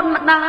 នម្ដា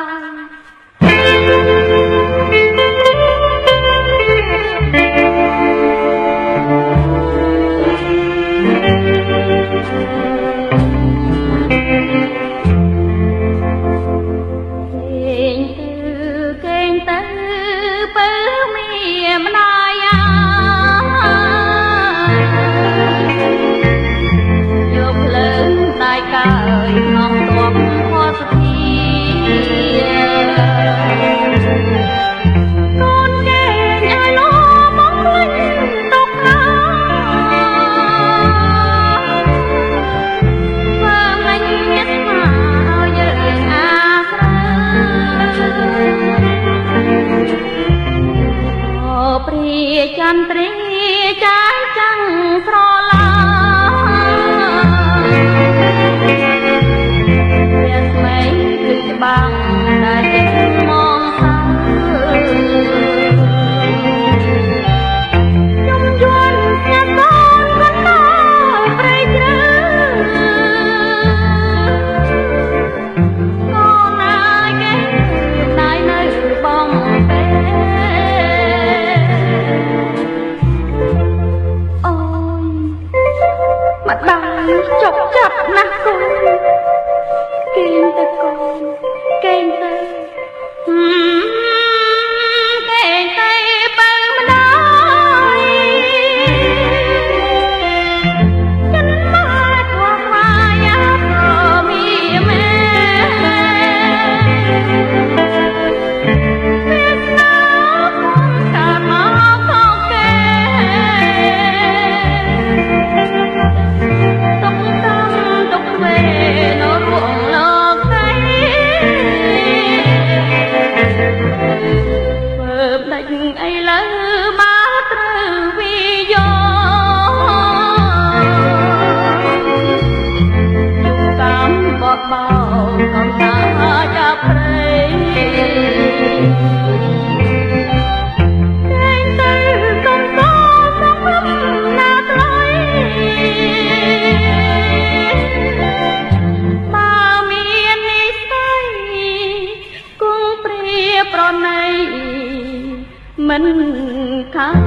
ចន្ទ្រីចាយចាំងស្រឡាវាស្មីគឺច្បាំងដែលចិត្តមកសើខ្ញុំយន់ស្ញាប់បនកណ្ដោព្រៃជ្រៅក៏ណាយគេណាយនៅបងពេម្ដាយចុកចាប់ណាស់កូនកេងតែកូនកេងតែបើម្ដាយចិនមកធំមាយាក៏មានមែពេលណាខ្ញុំកើតមកផងគេឥឡូវមកត្រូវវាយកកម្មបបោកំសាចាប់ព្រៃតែងទៅកុំកោសំរំណាថ្លៃបើមាននិស្ស័យគង់ព្រាប្រណីមិនខា